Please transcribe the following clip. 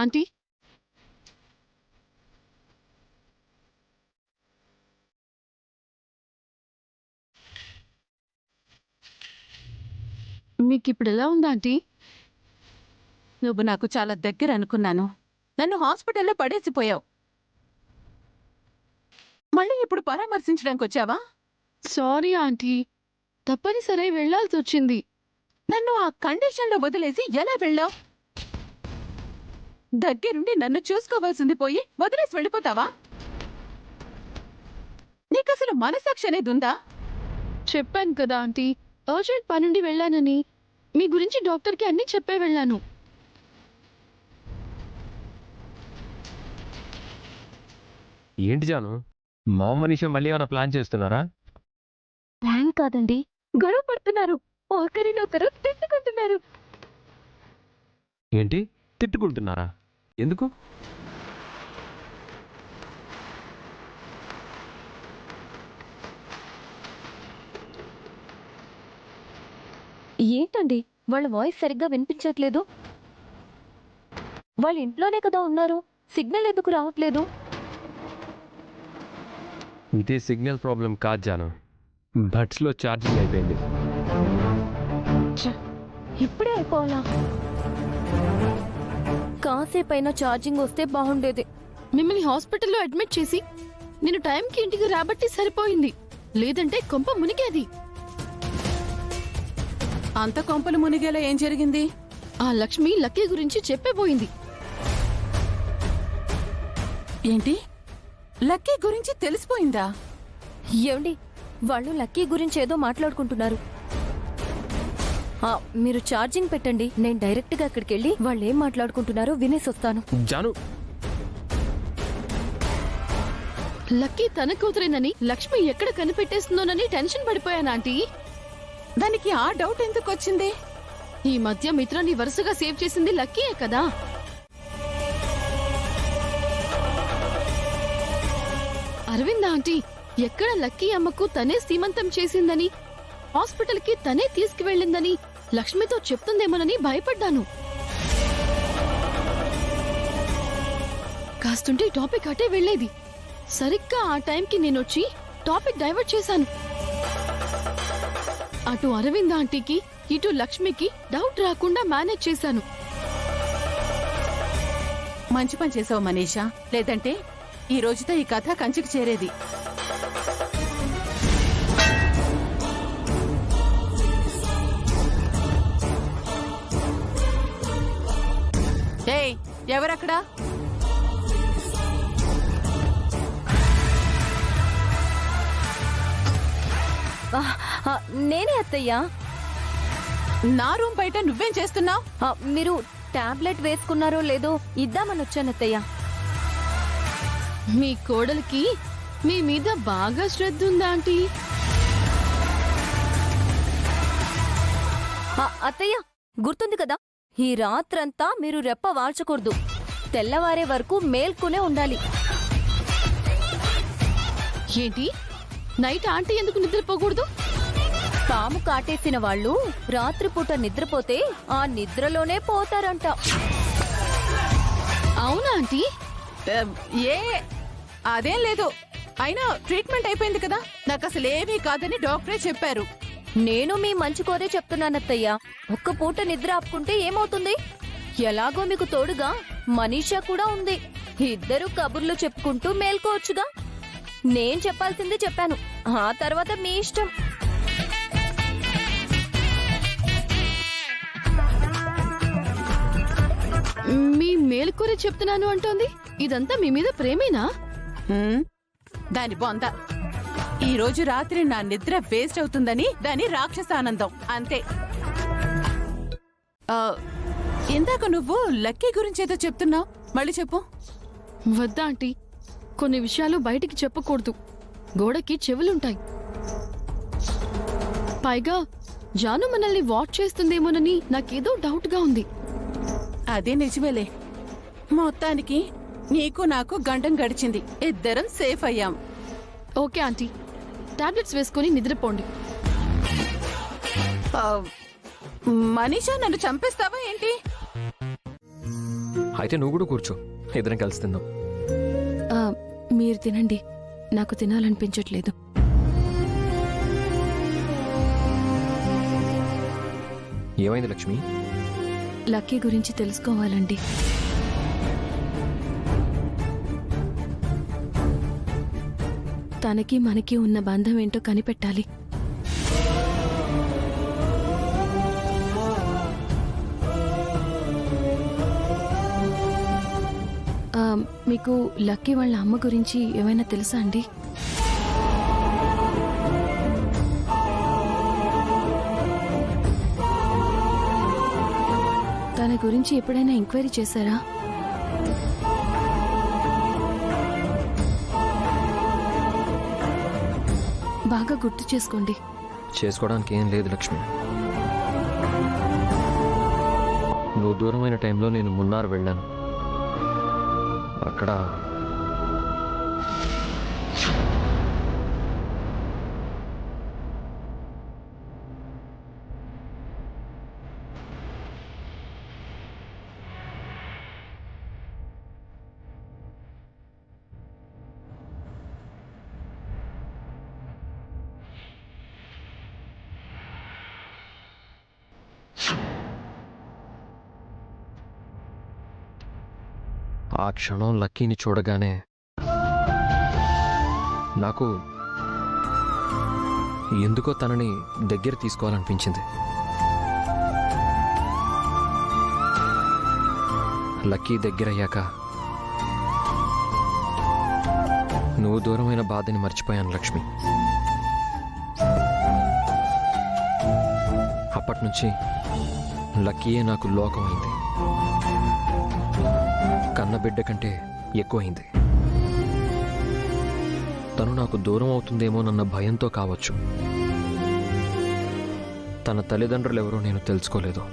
Aunty మీకు ఇప్పుడు ఎలా ఉంది ఆంటీ? నువ్వు నాకు చాలా దగ్గర అనుకున్నాను. నన్ను హాస్పిటల్లో పడేసిపోయావు. మళ్ళీ ఇప్పుడు పరామర్శించడానికి వచ్చావా? సారీ ఆంటీ, తప్పనిసరి వెళ్లాల్సి వచ్చింది. నన్ను ఆ కండిషన్లో వదిలేసి ఎలా వెళ్ళావు? దగ్గరుండి నన్ను చూసుకోవాల్సింది పోయి వదిలేసి వెళ్ళిపోతావా? నీకసలు మనసాక్షి అనేది ఉందా? చెప్పాను కదా ఆంటీ, అర్జెంట్ పనుండి వెళ్ళానని. మీ గురించి డాక్టర్కి అన్నీ చెప్పే వెళ్ళాను. ఏంటి జాను, మా మనిషి మళ్ళీ ఏమైనా ప్లాన్ చేస్తున్నారా? ప్లాన్ కాదండి, గొడవ పడుతున్నారు. ఒకరినొకరు తిట్టుకుంటున్నారు. ఏంటి, తిట్టుకుంటున్నారా? ఎందుకు? ఏంటండి వాళ్ళ వాయిస్ సరిగ్గా వినిపించట్లేదు? వాళ్ళ ఇంట్లోనే కదా ఉన్నారు, సిగ్నల్ ఎందుకు రావట్లేదు? ఇదే సిగ్నల్ ప్రాబ్లం కాదు జాను, బడ్స్లో ఛార్జింగ్ అయిపోయింది. ఇప్పుడే అయిపోవాలా? కాసేపైనా ఛార్జింగ్ వస్తే బాగుండేది. మిమ్మల్ని హాస్పిటల్లో అడ్మిట్ చేసి నేను టైంకి ఇంటికి రాబట్టి సరిపోయింది, లేదంటే కొంప మునిగేది. అంత కొంపలు మునిగేలా ఏం జరిగింది? ఆ లక్ష్మి లక్కీ గురించి చెప్పేపోయింది. ఏంటి, లక్కీ గురించి తెలిసిపోయిందా? ఏమండి, వాళ్ళు లక్కీ గురించి ఏదో మాట్లాడుకుంటున్నారు. మీరు ఛార్జింగ్ పెట్టండి, నేను డైరెక్ట్ గా అక్కడికి వెళ్ళి వాళ్ళు ఏం మాట్లాడుకుంటున్నారో వినేసి వస్తాను. జాను, లక్కీ తన కూతురేనని లక్ష్మి ఎక్కడ కనిపెట్టేస్తుందోనని టెన్షన్ పడిపోయాను ఆంటీ. దానికి ఆ డౌట్ ఎందుకు వచ్చింది? ఈ మధ్య మిత్రాన్ని వరుసగా సేవ్ చేసింది లక్కీయే కదా. అరవింద్ ఆంటీ ఎక్కడ లక్కీ అమ్మకు తనే సీమంతం చేసిందని, హాస్పిటల్ కి తనే తీసుకువెళ్ళిందని లక్ష్మితో చెప్తుందేమోనని భయపడ్డాను. కాస్తుంటే టాపిక్ అటే వెళ్లేది. సరిగ్గా ఆ టైంకి నేనొచ్చి టాపిక్ డైవర్ట్ చేశాను. అటు అరవింద్ ఆంటీకి ఇటు లక్ష్మికి డౌట్ రాకుండా మేనేజ్ చేశాను. మంచి పని చేసావు మనీషా, లేదంటే ఈ రోజుతో ఈ కథ కంచికి చేరేది. ఏయ్, ఎవరక్కడా? నేనే అత్తయ్యా. నా రూమ్ బయట నువ్వేం చేస్తున్నావు? మీరు టాబ్లెట్ వేసుకున్నారో లేదో ఇద్దామని వచ్చాను అత్తయ్య. మీ కోడలికి మీ మీద బాగా శ్రద్ధ ఉందా ఆంటీ? అత్తయ్య, గుర్తుంది కదా, ఈ రాత్రంతా మీరు రెప్ప వాల్చకూడదు, తెల్లవారే వరకు మేల్కొనే ఉండాలి. ఏంటి, నైట్ ఆంటీ ఎందుకు నిద్రపోకూడదు? పాము కాటేసిన వాళ్ళు రాత్రిపూట నిద్రపోతే ఆ నిద్రలోనే పోతారంట. అవునా ఆంటీ? ఏ అదేం లేదు, అయినా ట్రీట్మెంట్ అయిపోయింది కదా, నాకు అసలు ఏమీ కాదని డాక్టరే చెప్పారు. నేను మీ మంచి కోరే చెప్తున్నానత్తయ్య. ఒక్క పూట నిద్ర ఆపుకుంటే ఏమవుతుంది? ఎలాగో మీకు తోడుగా మనీషా కూడా ఉంది, ఇద్దరు కబుర్లు చెప్పుకుంటూ మేల్కోవచ్చుగా. నేను చెప్పాల్సింది చెప్పాను, ఆ తర్వాత మీ ఇష్టం. మీ మేలుకోరి చెప్తున్నాను అంటోంది, ఇదంతా మీ మీద ప్రేమేనా? దాని బొంద. ఈ రోజు రాత్రి నా నిద్ర వేస్ట్ అవుతుందని దాని రాక్షసానందం అంతే. ఇందాక నువ్వు లక్కీ గురించేదో చెప్తున్నావు, మళ్ళీ చెప్పు. వద్దా ఆంటీ, కొన్ని విషయాలు బయటికి చెప్పకూడదు, గోడకి చెవులుంటాయి. పైగా జాను మనల్ని వాచ్ చేస్తుందేమోనని నాకేదో డౌట్ గా ఉంది. అదే నిజమేలే. మొత్తానికి నీకు నాకు గండం గడిచింది, ఇద్దరం సేఫ్ అయ్యాం. ఓకే ఆంటీ, టాబ్లెట్స్ వేసుకుని నిద్రపోండి. మనీషా, నన్ను చంపేస్తావా ఏంటి? అయితే నువ్వు కూడా కూర్చో, ఇద్దరం కలిసి తిందాం. ఆ, మీరు తినండి, నాకు తినాలనిపించట్లేదు. ఏమైంది లక్ష్మి? లక్కీ గురించి తెలుసుకోవాలండి. తనకి మనకి ఉన్న బంధం ఏంటో కనిపెట్టాలి. మీకు లక్కీ వాళ్ళ అమ్మ గురించి ఏమైనా తెలుసా అండి? తన గురించి ఎప్పుడైనా ఎంక్వైరీ చేశారా? బాగా గుర్తు చేసుకోండి. చేసుకోవడానికి ఏం లేదు లక్ష్మి. నువ్వు దూరమైన టైంలో నేను మున్నార్ వెళ్ళాను. అక్కడ ఆ క్షణం లక్కీని చూడగానే నాకు ఎందుకో తనని దగ్గర తీసుకోవాలనిపించింది. లక్కీ దగ్గరయ్యాక నువ్వు దూరమైన బాధని మర్చిపోయాను లక్ష్మి. అప్పటినుంచి లక్కీయే నాకు లోకమైంది. కన్న బిడ్డ కంటే ఎక్కువైంది. తను నాకు దూరం అవుతుందేమోనన్న భయంతో కావచ్చు, తన తల్లిదండ్రులు ఎవరో నేను తెలుసుకోలేదు.